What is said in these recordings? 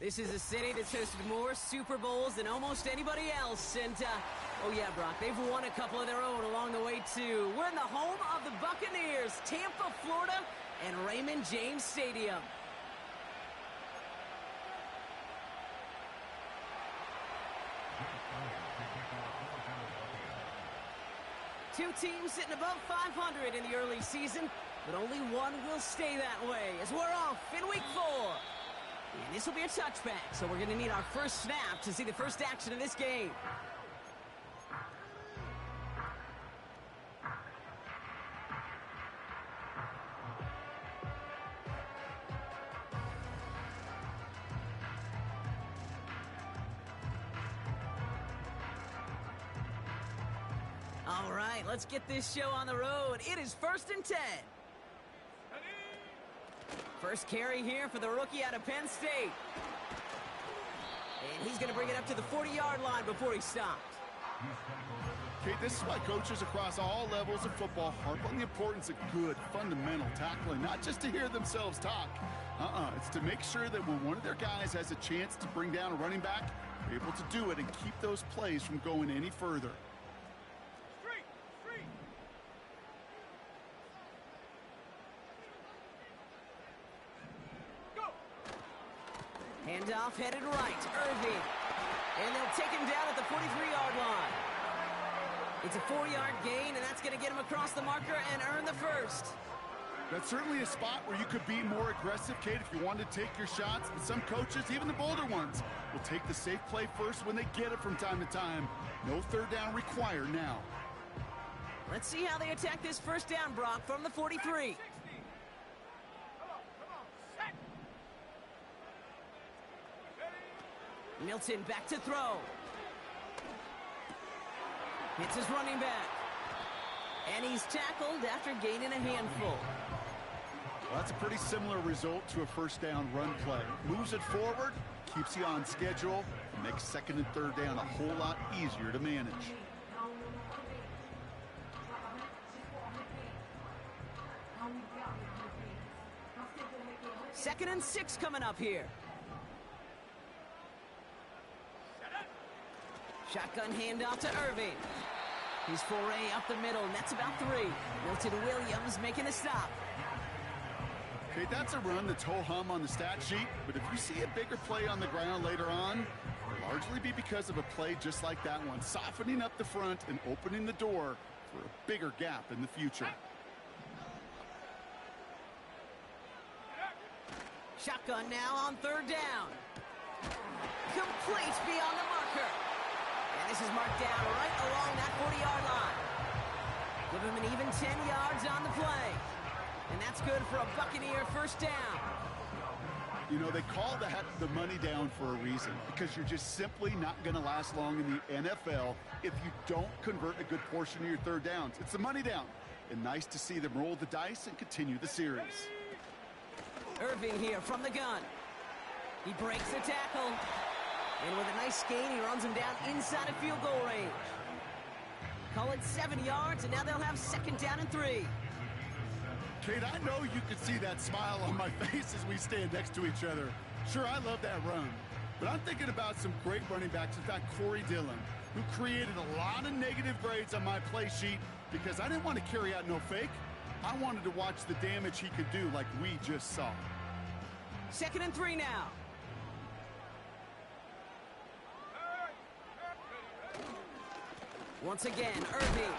This is a city that's hosted more Super Bowls than almost anybody else. And, oh yeah, Brock, they've won a couple of their own along the way, too. We're in the home of the Buccaneers, Tampa, Florida, and Raymond James Stadium. Two teams sitting above 500 in the early season, but only one will stay that way as we're off in Week 4. And this will be a touchback, so we're going to need our first snap to see the first action of this game. All right, let's get this show on the road. It is 1st and 10. First carry here for the rookie out of Penn State. And he's going to bring it up to the 40-yard line before he stops. Okay, this is why coaches across all levels of football harp on the importance of good, fundamental tackling, not just to hear themselves talk. It's to make sure that when one of their guys has a chance to bring down a running back, they're able to do it and keep those plays from going any further. Handoff headed right, Irving. And they'll take him down at the 43-yard line. It's a 4-yard gain, and that's going to get him across the marker and earn the first. That's certainly a spot where you could be more aggressive, Kate, if you wanted to take your shots. But some coaches, even the bolder ones, will take the safe play first when they get it from time to time. No third down required now. Let's see how they attack this first down, Brock, from the 43. Milton back to throw. Hits his running back. And he's tackled after gaining a handful. Well, that's a pretty similar result to a first down run play. Moves it forward, keeps you on schedule, and makes second and third down a whole lot easier to manage. Second and 6 coming up here. Shotgun handoff to Irving. His foray up the middle, and that's about 3. Milton Williams making a stop. Okay, that's a run that's ho-hum on the stat sheet, but if you see a bigger play on the ground later on, it'll largely be because of a play just like that one, softening up the front and opening the door for a bigger gap in the future. Shotgun now on third down. Complete beyond the marker. And this is marked down right along that 40-yard line. Give him an even 10 yards on the play. And that's good for a Buccaneer first down. You know, they call that the money down for a reason, because you're just simply not going to last long in the NFL if you don't convert a good portion of your third downs. It's the money down. And nice to see them roll the dice and continue the series. Irving here from the gun. He breaks the tackle. And with a nice gain, he runs him down inside of field goal range. Call it 7 yards, and now they'll have second down and 3. Kate, I know you can see that smile on my face as we stand next to each other. Sure, I love that run. But I'm thinking about some great running backs. In fact, Corey Dillon, who created a lot of negative grades on my play sheet because I didn't want to carry out no fake. I wanted to watch the damage he could do like we just saw. Second and 3 now. Once again, Irving.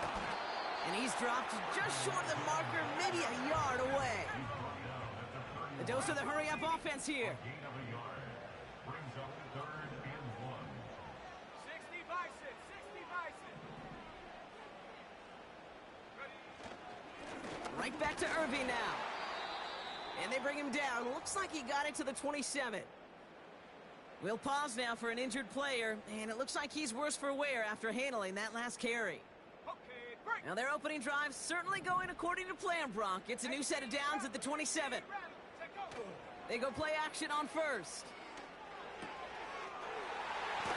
And he's dropped just short of the marker, maybe a yard away. The dose of the hurry-up offense here. Right back to Irving now. And they bring him down. Looks like he got it to the 27. We'll pause now for an injured player, and it looks like he's worse for wear after handling that last carry. Now their opening drive certainly going according to plan, Brock. It's a new set of downs at the 27. They go play action on first.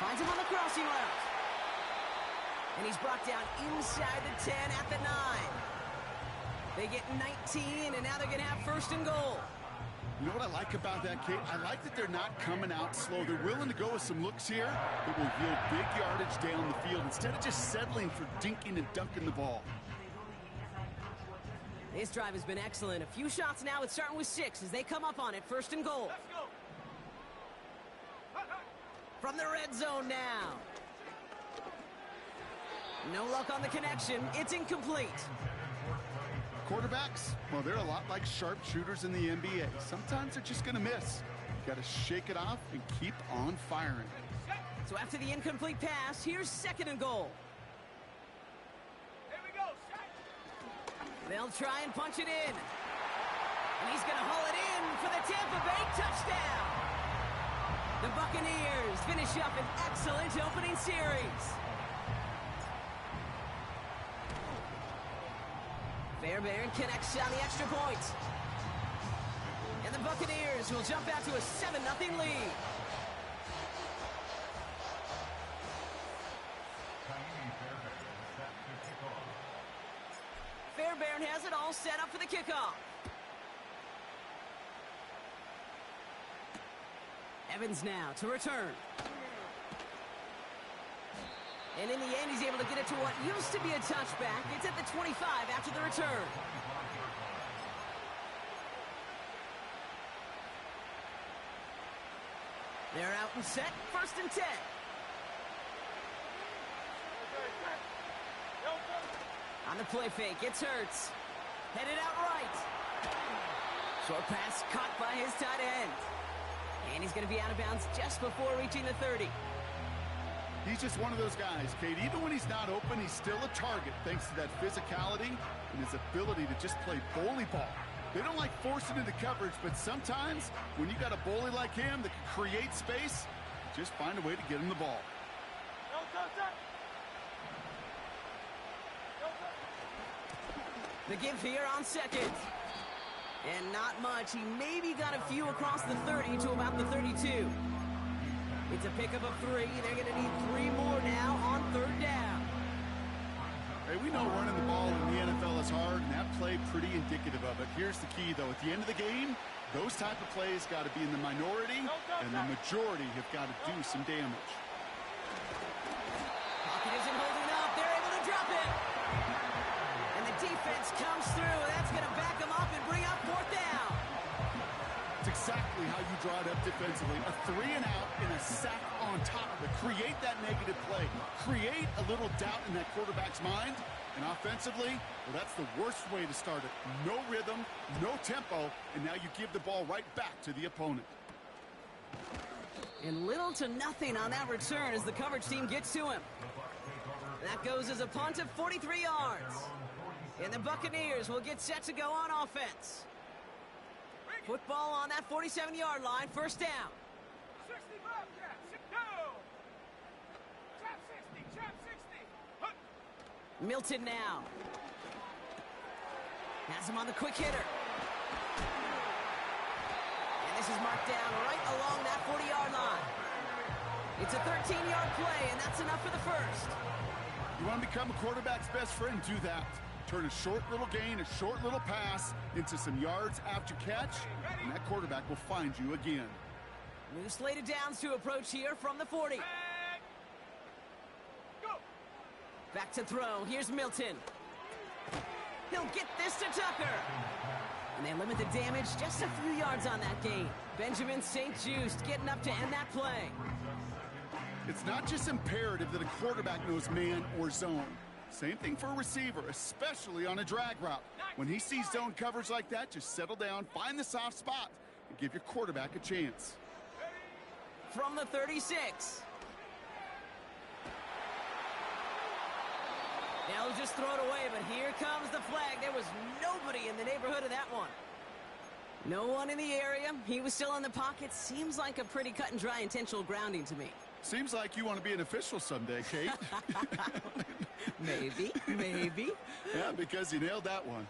Finds him on the crossing route. And he's brought down inside the 10 at the 9. They get 19, and now they're going to have first and goal. You know what I like about that, Kate? I like that they're not coming out slow. They're willing to go with some looks here that will yield big yardage down the field instead of just settling for dinking and dunking the ball. This drive has been excellent. A few shots now. It's starting with 6 as they come up on it. 1st and goal. From the red zone now. No luck on the connection. It's incomplete. Quarterbacks, well, they're a lot like sharpshooters in the NBA. Sometimes they're just going to miss. You got to shake it off and keep on firing. So after the incomplete pass, here's 2nd and goal. Here we go. They'll try and punch it in. And he's going to haul it in for the Tampa Bay touchdown. The Buccaneers finish up an excellent opening series. Fairbairn connects on the extra point. And the Buccaneers will jump out to a 7-0 lead. Fairbairn has it all set up for the kickoff. Evans now to return. And in the end, he's able to get it to what used to be a touchback. It's at the 25 after the return. They're out and set. 1st and 10. On the play fake, it's Hurts. Headed out right. Short pass caught by his tight end. And he's going to be out of bounds just before reaching the 30. He's just one of those guys, Kate. Even when he's not open, he's still a target thanks to that physicality and his ability to just play bully ball. They don't like forcing into coverage, but sometimes when you got a bully like him that can create space, just find a way to get him the ball. The give here on 2nd. And not much. He maybe got a few across the 30 to about the 32. It's a pickup of 3. They're going to need 3 more now on 3rd down. Hey, we know running the ball in the NFL is hard, and that play pretty indicative of it. Here's the key, though. At the end of the game, those type of plays got to be in the minority, and the majority have got to do some damage. Pocket isn't holding up. They're able to drop it. And the defense comes through. That's going to back them up and bring up 4th down. It's exactly how you draw it up defensively. A 3 and out and a sack on top of it. Create that negative play. Create a little doubt in that quarterback's mind. And offensively, well, that's the worst way to start it. No rhythm, no tempo, and now you give the ball right back to the opponent. And little to nothing on that return as the coverage team gets to him. That goes as a punt of 43 yards. And the Buccaneers will get set to go on offense. Football on that 47-yard line, 1st down. 65, go! Trap 60, trap 60. Milton now. Has him on the quick hitter. And this is marked down right along that 40-yard line. It's a 13-yard play, and that's enough for the 1st. You want to become a quarterback's best friend? Do that. Turn a short little gain, a short little pass into some yards after catch, and that quarterback will find you again. New slated downs to approach here from the 40. Go! Back to throw. Here's Milton. He'll get this to Tucker. And they limit the damage just a few yards on that gain. Benjamin St. Just getting up to end that play. It's not just imperative that a quarterback knows man or zone. Same thing for a receiver, especially on a drag route. When he sees zone coverage like that, just settle down, find the soft spot, and give your quarterback a chance. From the 36. They'll just throw it away, but here comes the flag. There was nobody in the neighborhood of that one. No one in the area. He was still in the pocket. Seems like a pretty cut and dry intentional grounding to me. Seems like you want to be an official someday, Kate. Maybe, maybe. Yeah, because you nailed that one.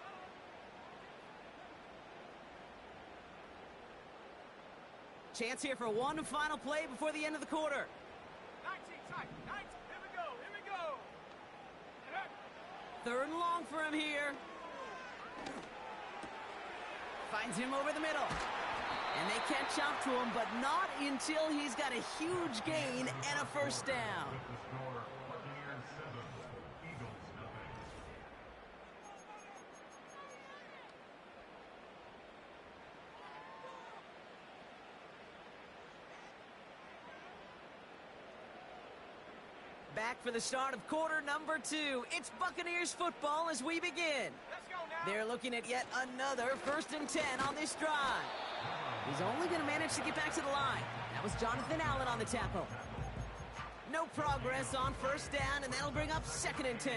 Chance here for one final play before the end of the quarter. 19 tight, 19. Here we go. 3rd and long for him here. Finds him over the middle. And they catch up to him, but not until he's got a huge gain and a first down. Back for the start of quarter number 2. It's Buccaneers football as we begin. Let's go now. They're looking at yet another 1st and 10 on this drive. He's only going to manage to get back to the line. That was Jonathan Allen on the tackle. No progress on first down, and that'll bring up 2nd and 10.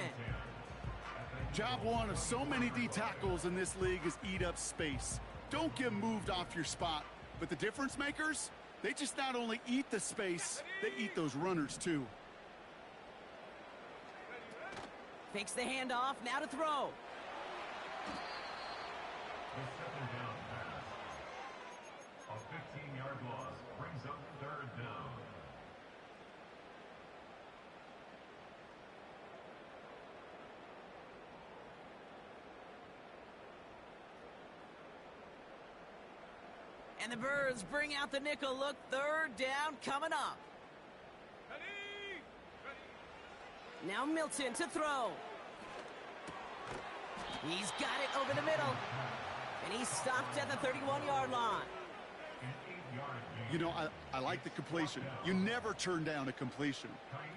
Job one of so many D tackles in this league is eat up space. Don't get moved off your spot. But the difference makers, they just not only eat the space, they eat those runners too. Fakes the handoff, now to throw. The second down pass. A 15-yard loss brings up 3rd down. And the Birds bring out the nickel look. 3rd down coming up. Ready. Ready. Now Milton to throw. He's got it over the middle. And he's stopped at the 31-yard line. You know, I like the completion. You never turn down a completion.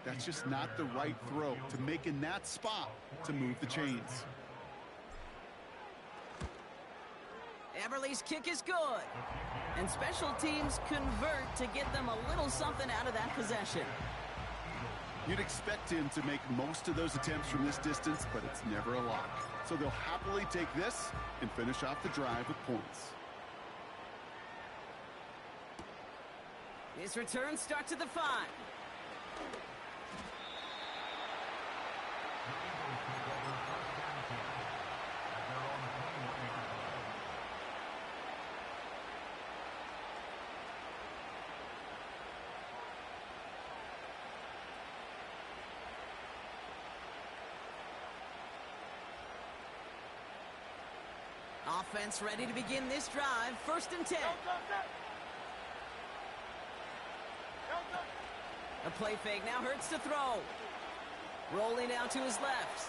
That's just not the right throw to make in that spot to move the chains. Eberle's kick is good. And special teams convert to get them a little something out of that possession. You'd expect him to make most of those attempts from this distance, but it's never a lock. So they'll happily take this and finish off the drive with points. This return starts at the 5. Offense ready to begin this drive. 1st and 10. A play fake now Hurts to throw. Rolling out to his left.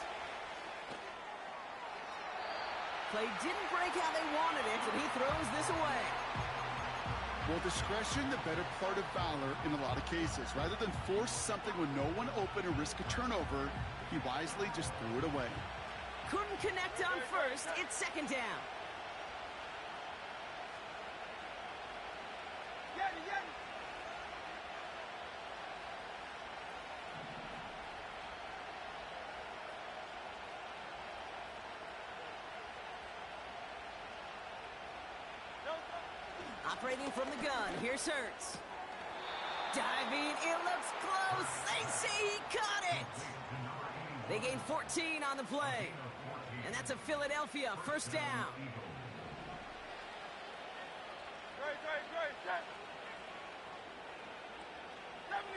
Play didn't break how they wanted it, and he throws this away. Well, discretion, the better part of valor in a lot of cases. Rather than force something when no one open and risk a turnover, he wisely just threw it away. Couldn't connect on first. It's 2nd down. Operating from the gun, here's Hurts. Diving, it looks close. They say he caught it. They gain 14 on the play. And that's a Philadelphia 1st down.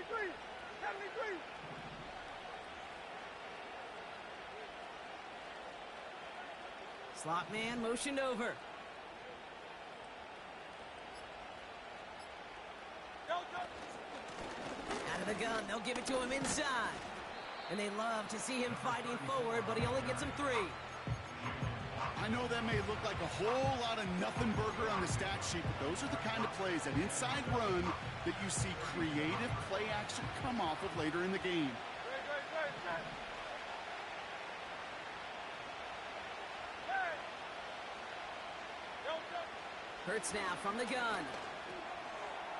Great. 73. Slot man motioned over. Out of the gun, they'll give it to him inside. And they love to see him fighting forward, but he only gets him 3. I know that may look like a whole lot of nothing burger on the stat sheet, but those are the kind of plays, that inside run, that you see creative play action come off of later in the game. Hurts now from the gun.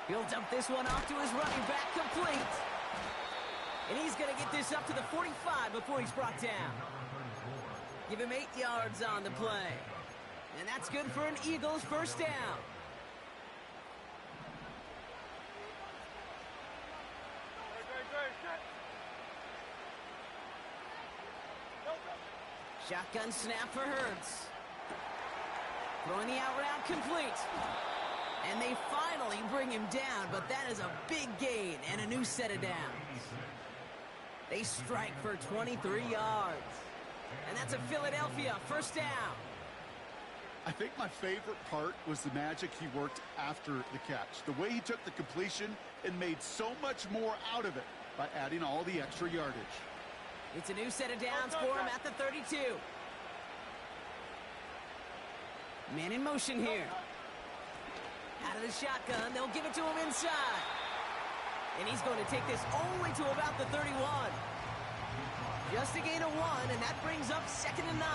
He'll dump this one off to his running back, complete. And he's going to get this up to the 45 before he's brought down. Give him 8 yards on the play. And that's good for an Eagles 1st down. Shotgun snap for Hurts. Throwing the out route complete. And they finally bring him down, but that is a big gain and a new set of downs. They strike for 23 yards. And that's a Philadelphia 1st down. I think my favorite part was the magic he worked after the catch. The way he took the completion and made so much more out of it by adding all the extra yardage. It's a new set of downs for him at the 32. Man in motion here. Out of the shotgun, they'll give it to him inside. And he's going to take this only to about the 31. Just a gain of 1, and that brings up 2nd and 9.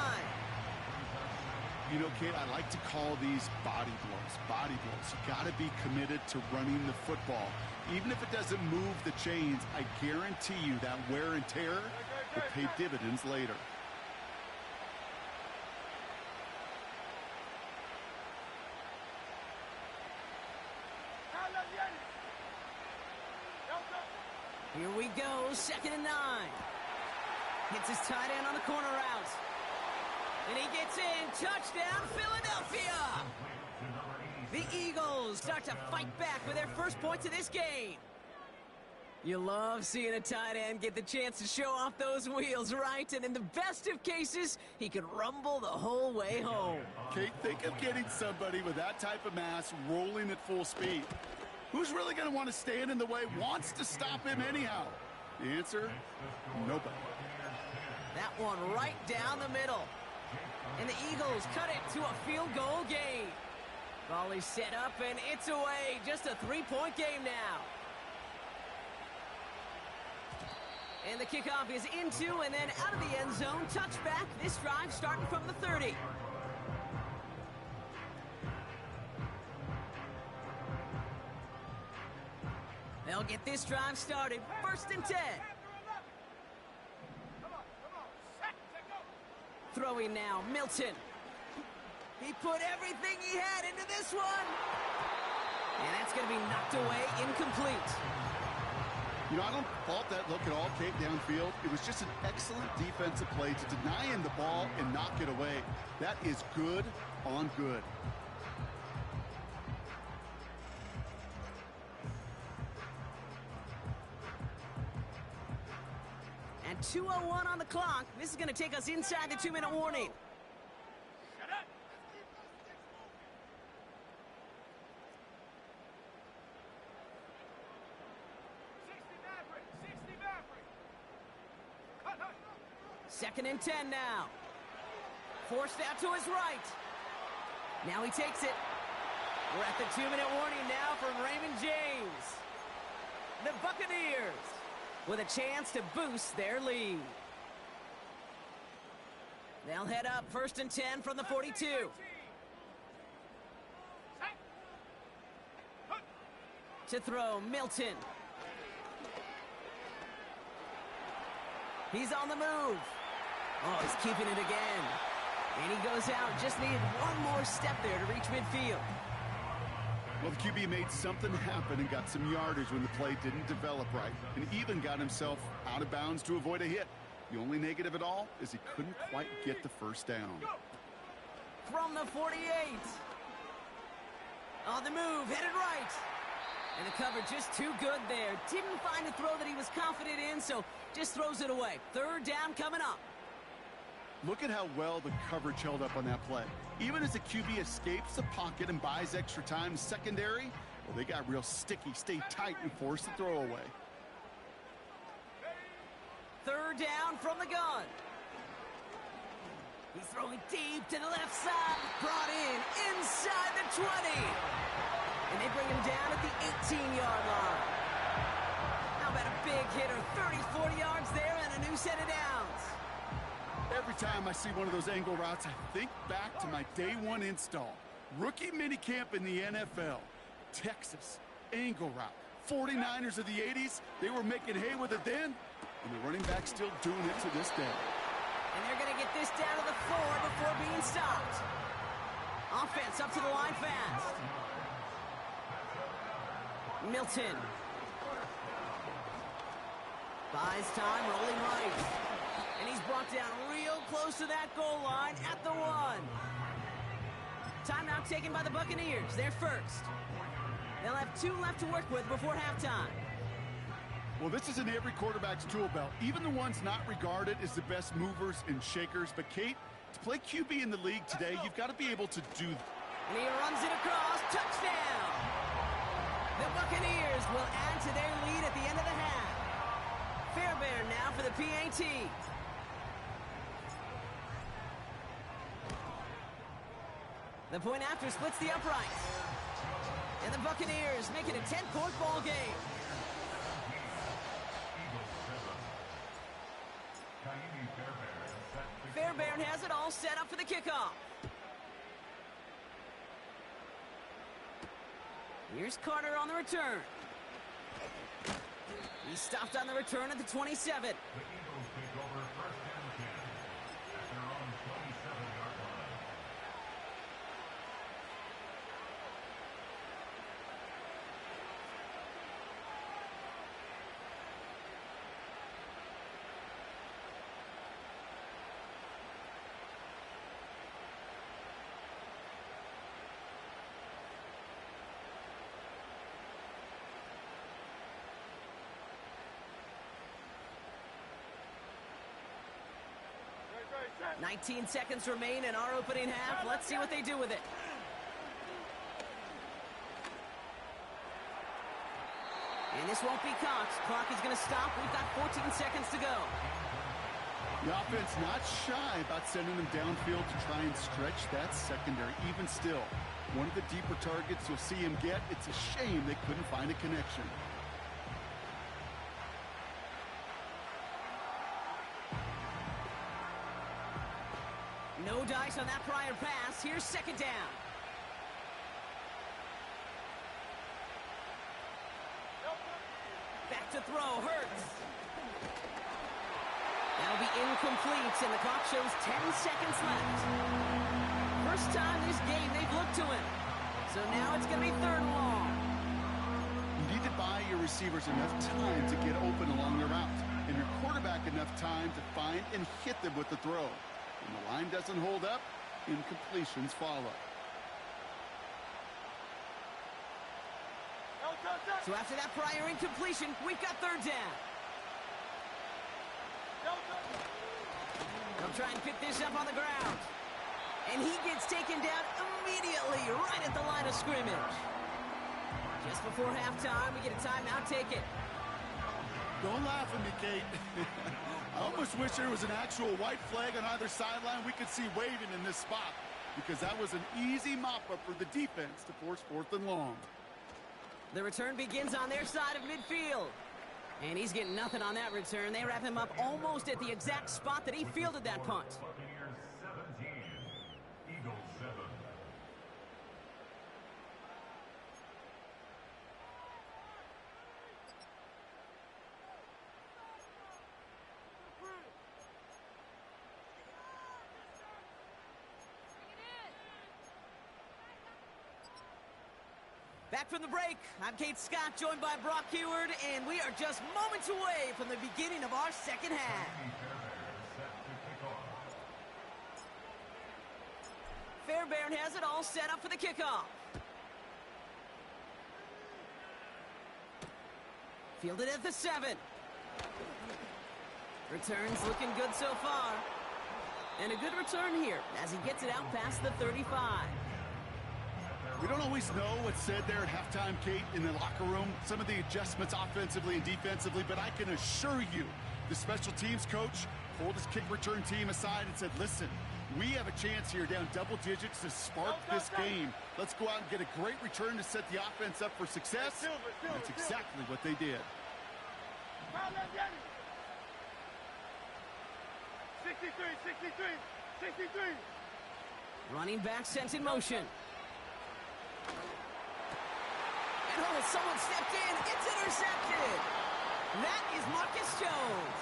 You know, Kate, I like to call these body blows. Body blows. You got to be committed to running the football. Even if it doesn't move the chains, I guarantee you that wear and tear will pay dividends later. Here we go, 2nd and 9. Hits his tight end on the corner route. And he gets in. Touchdown, Philadelphia! The Eagles start to fight back with their first points of this game. You love seeing a tight end get the chance to show off those wheels, right? And in the best of cases, he could rumble the whole way home. Kate, think of getting somebody with that type of mass rolling at full speed. Who's really going to want to stand in the way, wants to stop him anyhow? The answer, nobody. That one right down the middle. And the Eagles cut it to a field goal game. Ball is set up, and it's away. Just a 3-point game now. And the kickoff is into and then out of the end zone. Touchback. This drive starting from the 30. They'll get this drive started. 1st and 10. Throwing now, Milton. He put everything he had into this one. And that's going to be knocked away, incomplete. You know, I don't fault that look at all, Kate, downfield. It was just an excellent defensive play to deny him the ball and knock it away. That is good on good. And 2:01 on the clock. This is going to take us inside the 2-minute warning. Shut up. Second and 10 now. Forced out to his right. Now he takes it. We're at the 2-minute warning now from Raymond James. The Buccaneers with a chance to boost their lead. They'll head up 1st and 10 from the 42. To throw, Milton. He's on the move. Oh, he's keeping it again. And he goes out. Just needed one more step there to reach midfield. Well, the QB made something happen and got some yardage when the play didn't develop right, and even got himself out of bounds to avoid a hit. The only negative at all is he couldn't quite get the first down. From the 48. On the move, headed right. And the cover just too good there. Didn't find a throw that he was confident in, so just throws it away. 3rd down coming up. Look at how well the coverage held up on that play. Even as the QB escapes the pocket and buys extra time secondary, well, they got real sticky, stay tight, and force the throw away. 3rd down from the gun. He's throwing deep to the left side. Brought in inside the 20. And they bring him down at the 18-yard line. How about a big hitter? 30, 40 yards there and a new set of downs. Every time I see one of those angle routes, I think back to my day one install. Rookie minicamp in the NFL. Texas, angle route. 49ers of the 80s, they were making hay with it then, and the running back's still doing it to this day. And they're going to get this down to the 4 before being stopped. Offense up to the line fast. Milton. Buys time, rolling right. And he's brought down real close to that goal line at the 1. Timeout taken by the Buccaneers. They're first. They'll have 2 left to work with before halftime. Well, this is in every quarterback's tool belt, even the ones not regarded as the best movers and shakers. But, Kate, To play QB in the league today, you've got to be able to do that. And he runs it across. Touchdown! The Buccaneers will add to their lead at the end of the half. Fairbairn now for the PAT. The point after splits the uprights. And the Buccaneers make it a 10-point ball game. Fairbairn has it all set up for the kickoff. Here's Carter on the return. He stopped on the return at the 27. The Eagles take over first and 10 at their own 27-yard line. Set. 19 seconds remain in our opening half. Let's see what they do with it. And this won't be caught. Clock is going to stop. We've got 14 seconds to go. The offense not shy about sending them downfield to try and stretch that secondary. Even still, one of the deeper targets you'll see him get. It's a shame they couldn't find a connection. No dice on that prior pass. Here's second down. Back to throw. Hurts. That'll be incomplete, and the clock shows 10 seconds left. First time this game they've looked to him. So now it's going to be third and long. You need to buy your receivers enough time to get open along the route, and your quarterback enough time to find and hit them with the throw. When the line doesn't hold up, incompletions follow. So after that prior incompletion, we've got third down. They'll try and pick this up on the ground. And he gets taken down immediately right at the line of scrimmage. Just before halftime, we get a timeout. Take it. Don't laugh at me, Kate. I almost wish there was an actual white flag on either sideline we could see waving in this spot, because that was an easy mop-up for the defense to force fourth and long. The return begins on their side of midfield. And he's getting nothing on that return. They wrap him up almost at the exact spot that he fielded that punt. Buccaneers 17, Eagles 7. Back from the break, I'm Kate Scott, joined by Brock Heward, and we are just moments away from the beginning of our second half. Fairbairn has it all set up for the kickoff. Fielded at the 7. Returns looking good so far. And a good return here as he gets it out past the 35. We don't always know what's said there at halftime, Kate, in the locker room. Some of the adjustments offensively and defensively, but I can assure you the special teams coach pulled his kick return team aside and said, listen, we have a chance here down double digits to spark this game. Let's go out and get a great return to set the offense up for success. That's exactly what they did. 63, 63, 63. Running back sent in motion. And oh, someone stepped in. It's intercepted. That is Marcus Jones.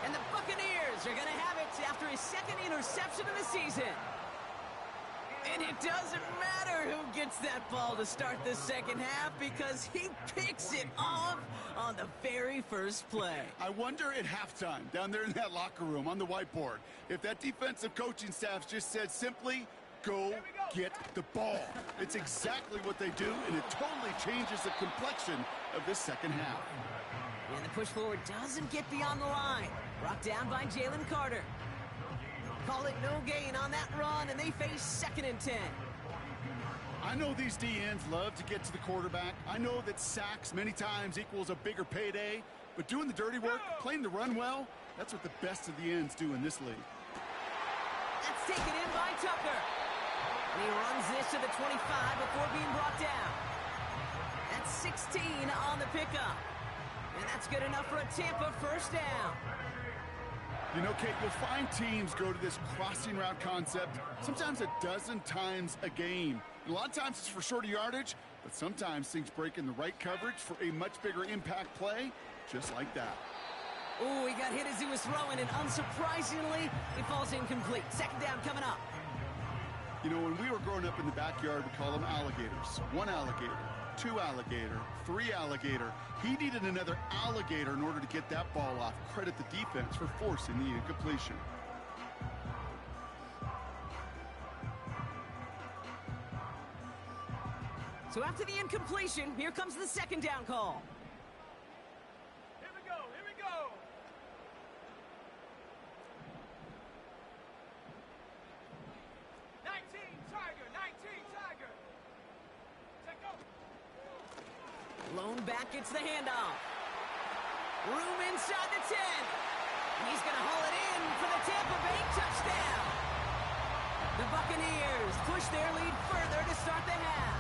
And the Buccaneers are going to have it after his second interception of the season. And it doesn't matter who gets that ball to start the second half because he picks it off on the very first play. I wonder at halftime, down there in that locker room on the whiteboard, if that defensive coaching staff just said simply, go get the ball. It's exactly what they do, and it totally changes the complexion of this second half. And the push forward doesn't get beyond the line. Brought down by Jalen Carter. Call it no gain on that run, and they face 2nd and 10. I know these D-ends love to get to the quarterback. I know that sacks many times equals a bigger payday, but doing the dirty work, playing the run well, that's what the best of the ends do in this league. That's taken in by Tucker. And he runs this to the 25 before being brought down. That's 16 on the pickup. And that's good enough for a Tampa first down. You know, Kate, you'll find teams go to this crossing route concept sometimes a dozen times a game. And a lot of times it's for shorter yardage, but sometimes things break in the right coverage for a much bigger impact play, just like that. Ooh, he got hit as he was throwing, and unsurprisingly, he falls incomplete. 2nd down coming up. You know, when we were growing up in the backyard, we call them alligators. 1 alligator, 2 alligator, 3 alligator. He needed another alligator in order to get that ball off. Credit the defense for forcing the incompletion. So after the incompletion, here comes the 2nd down call. Here we go, here we go. Tiger. Take over. Lone back gets the handoff. Room inside the 10. He's going to haul it in for the Tampa Bay touchdown. The Buccaneers push their lead further to start the half.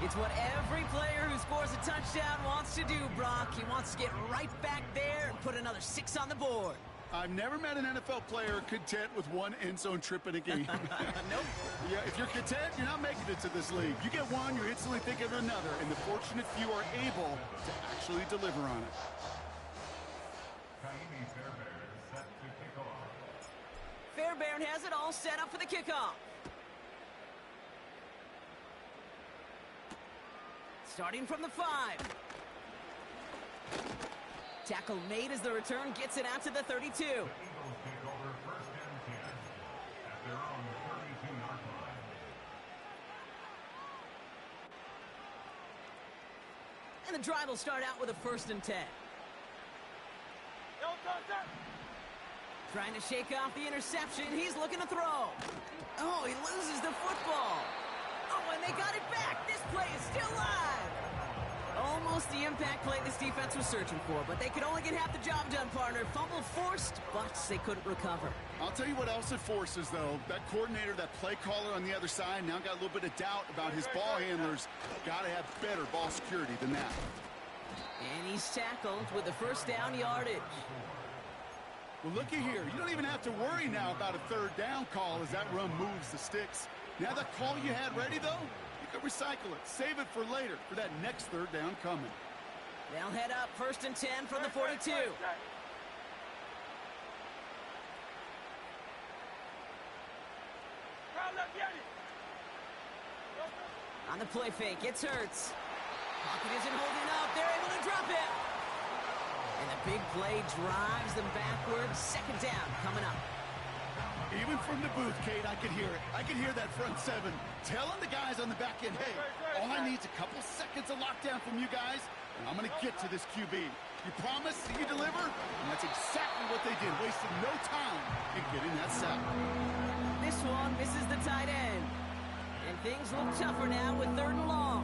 It's what every player who scores a touchdown wants to do, Brock. He wants to get right back there and put another 6 on the board. I've never met an NFL player content with 1 end zone trip in a game. Nope. Yeah, if you're content, you're not making it to this league. You get one, you instantly think of another, and the fortunate few are able to actually deliver on it. Fairbairn has it all set up for the kickoff. Starting from the 5. Tackle made as the return gets it out to the 32. The Eagles take over 1st and 10 at their own 32-yard line. And the drive will start out with a 1st and 10. Trying to shake off the interception. He's looking to throw. Oh, he loses the football. Oh, and they got it back. This play is still live. Almost the impact play this defense was searching for, but they could only get half the job done, partner. Fumble forced, but they couldn't recover. I'll tell you what else it forces, though. That coordinator, that play caller on the other side, now got a little bit of doubt about his ball handlers. Got to have better ball security than that. And he's tackled with the 1st down yardage. Well, looky here. You don't even have to worry now about a 3rd down call as that run moves the sticks. Now that call you had ready, though, you can recycle it. Save it for later for that next 3rd down coming. They'll head up 1st and 10 from the 42. On the play fake, it's Hurts. Pocket isn't holding up. They're able to drop it. And the big play drives them backwards. 2nd down coming up. Even from the booth, Kate, I could hear it. I could hear that front 7 telling the guys on the back end, hey, all I need is a couple seconds of lockdown from you guys, and I'm going to get to this QB. You promise that you deliver? And that's exactly what they did, wasting no time in getting that sack. This one misses the tight end. And things look tougher now with 3rd and long.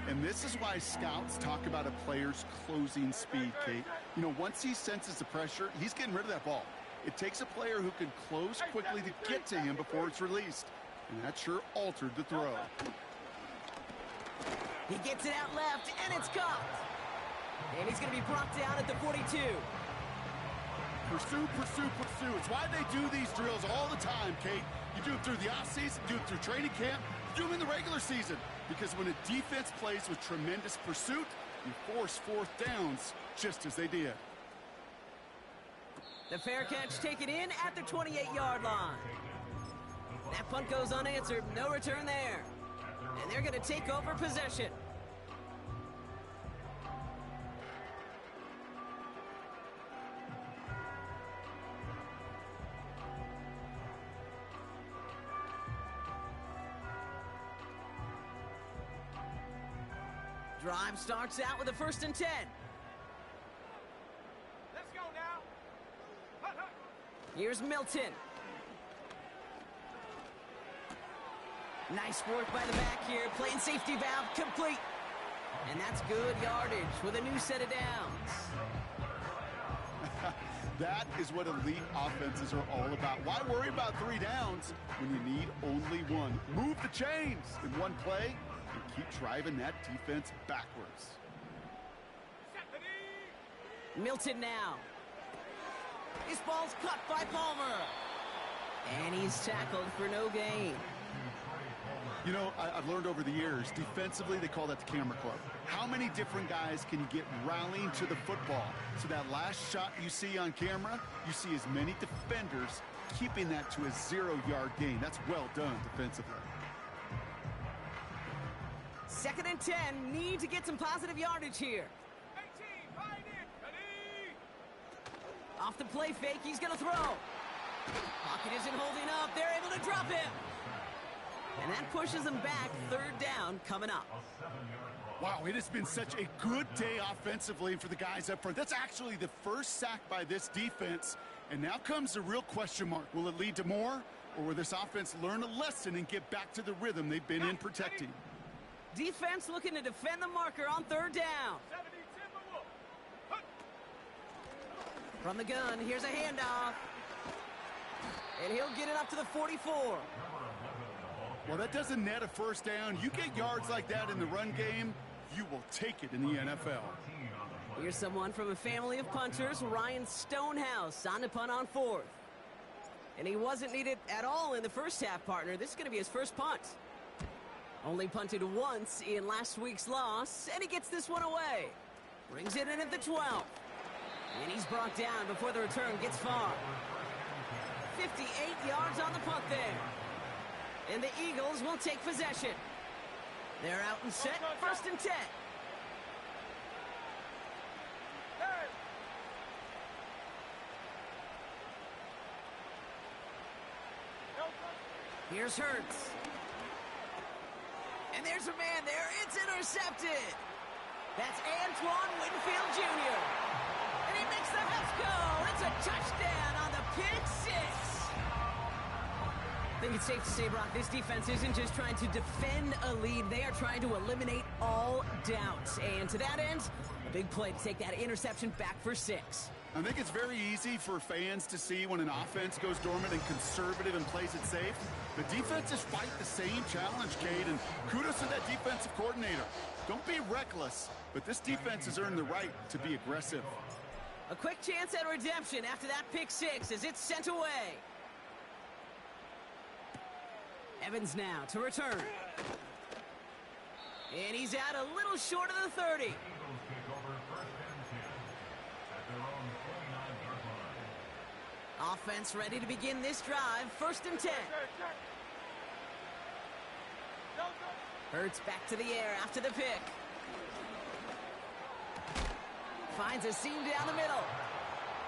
And this is why scouts talk about a player's closing speed, Kate. You know, once he senses the pressure, he's getting rid of that ball. It takes a player who can close quickly to get to him before it's released. And that sure altered the throw. He gets it out left, and it's caught. And he's going to be brought down at the 42. Pursue, pursue, pursue. It's why they do these drills all the time, Kate. You do it through the offseason, do it through training camp, you do them in the regular season. Because when a defense plays with tremendous pursuit, you force 4th downs just as they did. The fair catch taken in at the 28-yard line. That punt goes unanswered. No return there. And they're going to take over possession. Drive starts out with a 1st and 10. Let's go now. Hut, hut. Here's Milton. Nice work by the back here. Playing safety valve complete. And that's good yardage with a new set of downs. That is what elite offenses are all about. Why worry about 3 downs when you need only one? Move the chains in one play and keep driving that defense backwards. Milton now. This ball's cut by Palmer. And he's tackled for no gain. You know, I've learned over the years, defensively, they call that the camera club. How many different guys can you get rallying to the football? So that last shot you see on camera, you see as many defenders keeping that to a 0-yard gain. That's well done defensively. 2nd and 10. Need to get some positive yardage here. 18, right in, ready? Off the play fake, he's going to throw. Pocket isn't holding up. They're able to drop him. And that pushes them back. 3rd down coming up. Wow, it has been such a good day offensively for the guys up front. That's actually the first sack by this defense. And now comes the real question mark. Will it lead to more? Or will this offense learn a lesson and get back to the rhythm they've been in protecting? Defense looking to defend the marker on 3rd down. 70 Timberwolves. From the gun, here's a handoff. And he'll get it up to the 44. Well, that doesn't net a 1st down. You get yards like that in the run game, you will take it in the NFL. Here's someone from a family of punters, Ryan Stonehouse, on the punt on 4th. And he wasn't needed at all in the first half, partner. This is going to be his first punt. Only punted once in last week's loss, and he gets this one away. Brings it in at the 12. And he's brought down before the return gets far. 58 yards on the punt there. And the Eagles will take possession. They're out and set. 1st and 10. Here's Hurts. And there's a man there. It's intercepted. That's Antoine Winfield Jr. And he makes the Huffs go. It's a touchdown on the pick 6. I think it's safe to say, Brock, this defense isn't just trying to defend a lead. They are trying to eliminate all doubts. And to that end, a big play to take that interception back for 6. I think it's very easy for fans to see when an offense goes dormant and conservative and plays it safe. The defenses fight the same challenge, Cade, and kudos to that defensive coordinator. Don't be reckless, but this defense has earned the right to be aggressive. A quick chance at redemption after that pick 6 as it's sent away. Evans now to return. And he's out a little short of the 30. Offense ready to begin this drive. 1st and 10. Hurts back to the air after the pick. Finds a seam down the middle.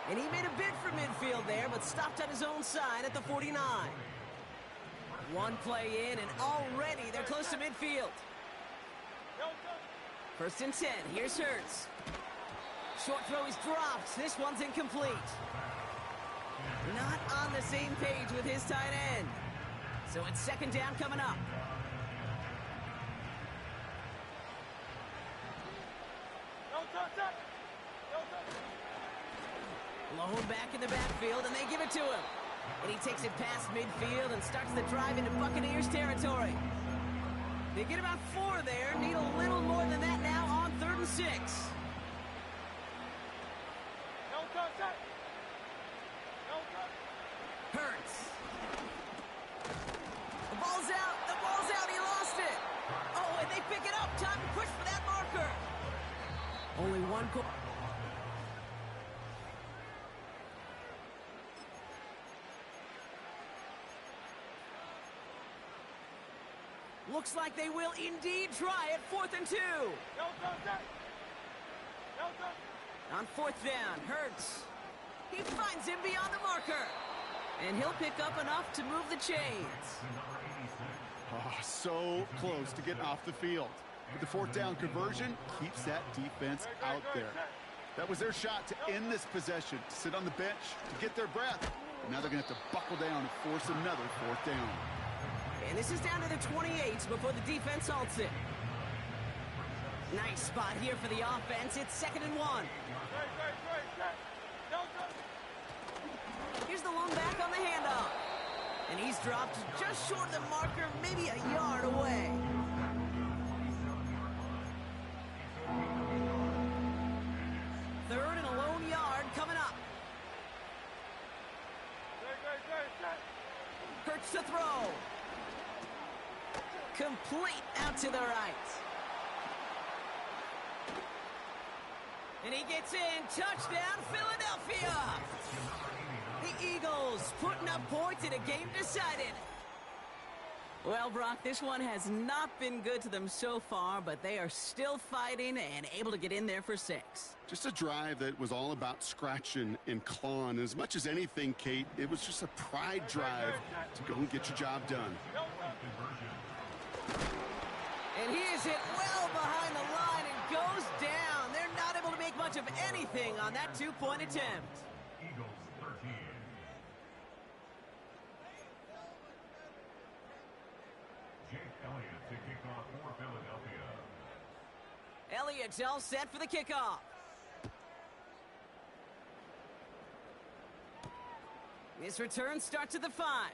And he made a bid for midfield there, but stopped on his own side at the 49. One play in, and already they're close to midfield. 1st and 10. Here's Hurts. Short throw is dropped. This one's incomplete. Not on the same page with his tight end. So it's 2nd down coming up. Blown back in the backfield, and they give it to him. And he takes it past midfield and starts the drive into Buccaneers territory. They get about 4 there. Need a little more than that now on 3rd and 6. Hurts. The ball's out. The ball's out. He lost it. Oh, and they pick it up. Time to push for that marker. Only one goal. Looks like they will indeed try it. 4th and 2. On 4th down, Hurts. He finds him beyond the marker. And he'll pick up enough to move the chains. Oh, so close to getting off the field. But the 4th down conversion keeps that defense out there. That was their shot to end this possession, to sit on the bench, to get their breath. Now they're going to have to buckle down and force another fourth down. And this is down to the 28 before the defense halts it. Nice spot here for the offense. It's 2nd and 1. Here's the lone back on the handoff. And he's dropped just short of the marker, maybe a yard away. Third and a lone yard coming up. Hurts to throw. Complete out to the right. And he gets in. Touchdown, Philadelphia. The Eagles putting up points in a game decided. Well, Brock, this one has not been good to them so far, but they are still fighting and able to get in there for 6. Just a drive that was all about scratching and clawing. As much as anything, Kate, it was just a pride drive to go and get your job done. And he is hit well behind the line and goes down. They're not able to make much of anything on that 2-point attempt. Eagles 13. Jake Elliott to kick off for Philadelphia. Elliott's all set for the kickoff. This return starts at the 5.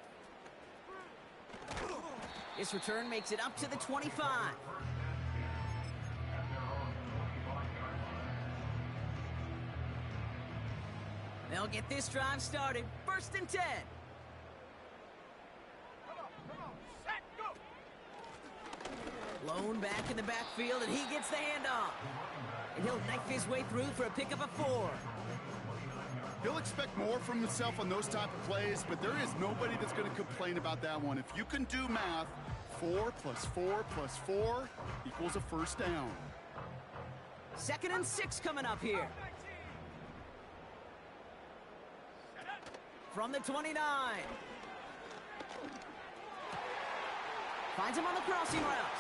This return makes it up to the 25. They'll get this drive started. 1st and 10. Set, go. Lone back in the backfield, and he gets the handoff. And he'll knife his way through for a pickup of 4. He'll expect more from himself on those type of plays, but there is nobody that's going to complain about that one. If you can do math, 4 plus 4 plus 4 equals a 1st down. 2nd and 6 coming up here. From the 29. Finds him on the crossing route.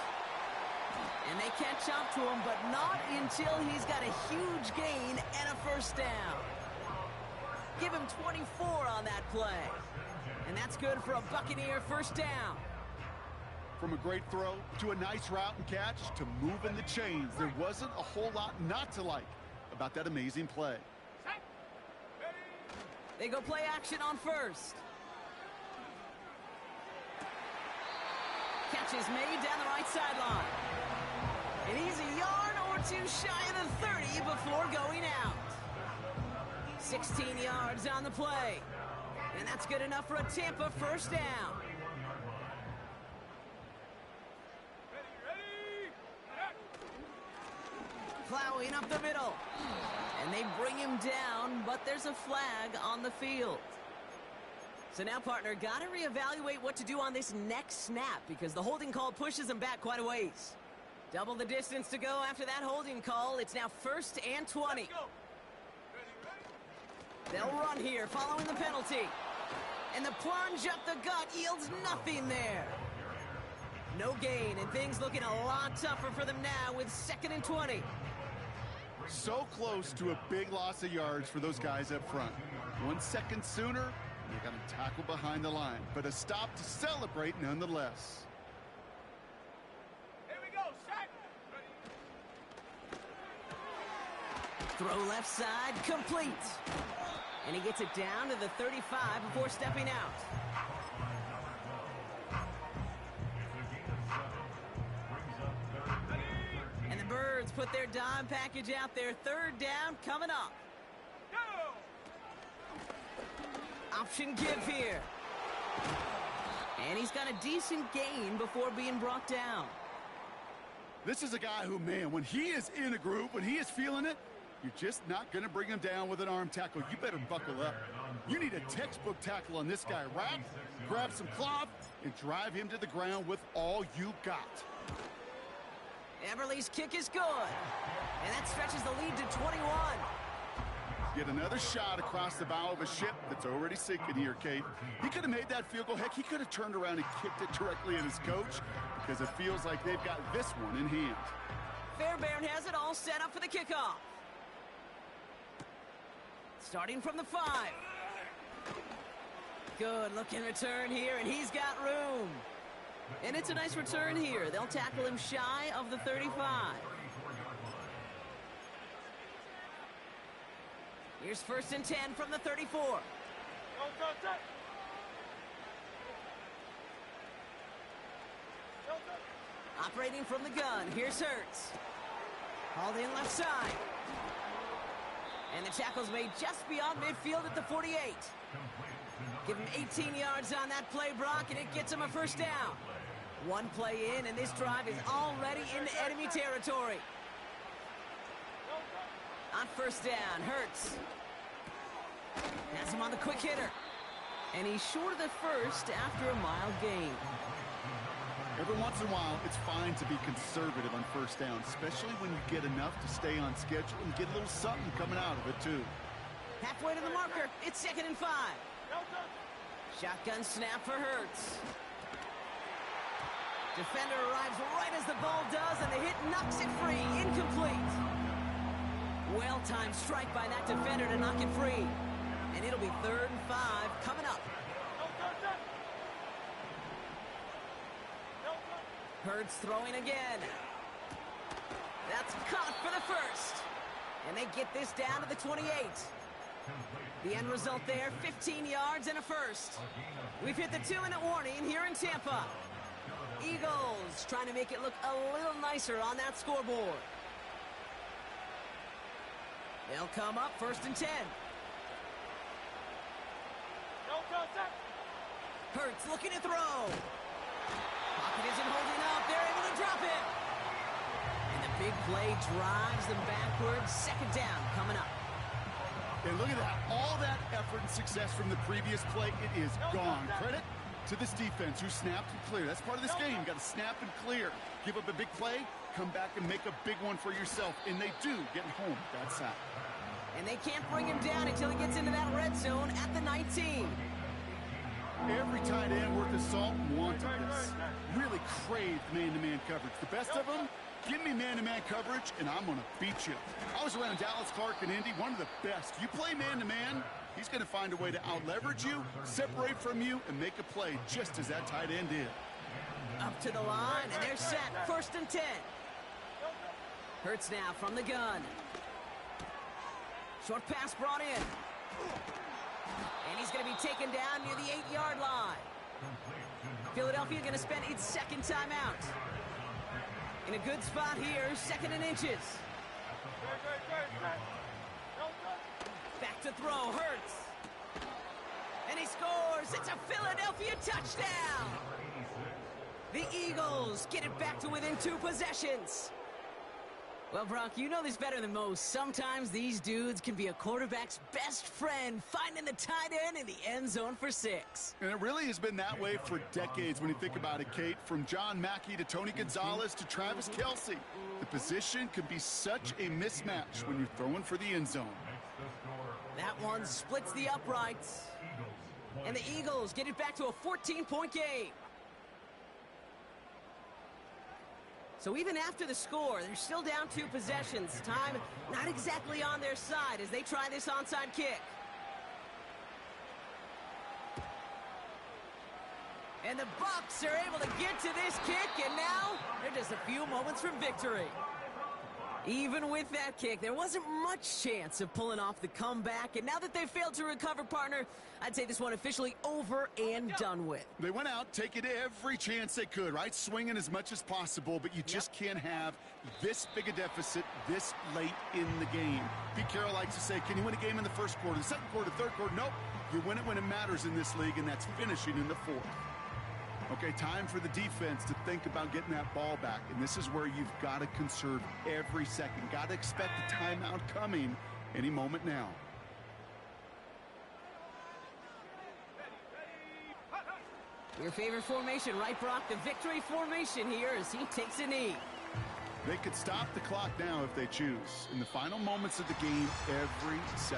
And they catch up to him, but not until he's got a huge gain and a 1st down. Give him 24 on that play. And that's good for a Buccaneer 1st down. From a great throw to a nice route and catch to moving the chains, there wasn't a whole lot not to like about that amazing play. They go play action on 1st. Catch is made down the right sideline. And he's a yard or 2 shy of the 30 before going out. 16 yards on the play. And that's good enough for a Tampa 1st down. Plowing up the middle. And they bring him down, but there's a flag on the field. So now, partner, got to reevaluate what to do on this next snap because the holding call pushes him back quite a ways. Double the distance to go after that holding call. It's now 1st and 20. They'll run here following the penalty. And the plunge up the gut yields nothing there. No gain, and things looking a lot tougher for them now with 2nd and 20. So close to a big loss of yards for those guys up front. 1 second sooner, and they got to tackle behind the line. But a stop to celebrate nonetheless. Here we go, set. Throw left side, complete. And he gets it down to the 35 before stepping out. And the Birds put their dime package out there. 3rd down coming up. Go. Option give here. And he's got a decent gain before being brought down. This is a guy who, man, when he is in a group, when he is feeling it, you're just not going to bring him down with an arm tackle. You better buckle up. You need a textbook tackle on this guy. Wrap, grab some cloth, and drive him to the ground with all you got. Everly's kick is good. And that stretches the lead to 21. Get another shot across the bow of a ship that's already sinking here, Kate. He could have made that field goal. Heck, he could have turned around and kicked it directly at his coach because it feels like they've got this one in hand. Fairbairn has it all set up for the kickoff. Starting from the 5. Good looking return here, and he's got room. And it's a nice return here. They'll tackle him shy of the 35. Here's 1st and 10 from the 34. Go, set. Go, set. Operating from the gun, here's Hurts. Hauled in left side. And the tackle's made just beyond midfield at the 48. Give him 18 yards on that play, Brock, and it gets him a 1st down. One play in, and this drive is already into enemy territory. On 1st down, Hurts. Has him on the quick hitter. And he's short of the 1st after a mild gain. Every once in a while, it's fine to be conservative on 1st down, especially when you get enough to stay on schedule and get a little something coming out of it, too. Halfway to the marker, it's 2nd and 5. Shotgun snap for Hurts. Defender arrives right as the ball does, and the hit knocks it free. Incomplete. Well-timed strike by that defender to knock it free. And it'll be 3rd and 5 coming up. Hurts throwing again. That's caught for the 1st. And they get this down to the 28. The end result there, 15 yards and a 1st. We've hit the 2-minute warning here in Tampa. Eagles trying to make it look a little nicer on that scoreboard. They'll come up 1st and 10. Hurts looking to throw. Pocket isn't holding up. They're able to drop it. And the big play drives them backwards. 2nd down coming up. And look at that. All that effort and success from the previous play, it is gone. Credit to this defense who snapped and cleared. That's part of this game. You got to snap and clear. Give up a big play, come back and make a big one for yourself. And they do get home that sack. And they can't bring him down until he gets into that red zone at the 19. Every tight end worth his salt wanted this. Really craved man-to-man coverage. The best of them, give me man-to-man coverage, and I'm going to beat you. I was around Dallas Clark and Indy, one of the best. You play man-to-man, he's going to find a way to out-leverage you, separate from you, and make a play just as that tight end did. Up to the line, and they're set. 1st and 10. Hurts now from the gun. Short pass brought in. And he's going to be taken down near the 8-yard line. Philadelphia going to spend its 2nd timeout. In a good spot here, 2nd and inches. Back to throw, Hurts. And he scores. It's a Philadelphia touchdown. The Eagles get it back to within 2 possessions. Well, Brock, you know this better than most. Sometimes these dudes can be a quarterback's best friend, finding the tight end in the end zone for 6. And it really has been that way for decades when you think about it, Kate. From John Mackey to Tony Gonzalez to Travis Kelce. The position can be such a mismatch when you're throwing for the end zone. That one splits the uprights. And the Eagles get it back to a 14-point game. So even after the score, they're still down 2 possessions. Time not exactly on their side as they try this onside kick. And the Bucs are able to get to this kick, and now they're just a few moments from victory. Even with that kick, there wasn't much chance of pulling off the comeback, and now that they failed to recover, partner, I'd say this one officially over and done with. They went out taking every chance they could, right? Swinging as much as possible, but you just can't have this big a deficit this late in the game. Pete Carroll likes to say, can you win a game in the 1st quarter, the 2nd quarter, 3rd quarter? Nope. You win it when it matters in this league, and that's finishing in the 4th. Okay, time for the defense to think about getting that ball back, and this is where you've got to conserve every second. Got to expect the timeout coming any moment now. Your favorite formation, right, Brock? The victory formation here as he takes a knee. They could stop the clock now if they choose. In the final moments of the game, every second.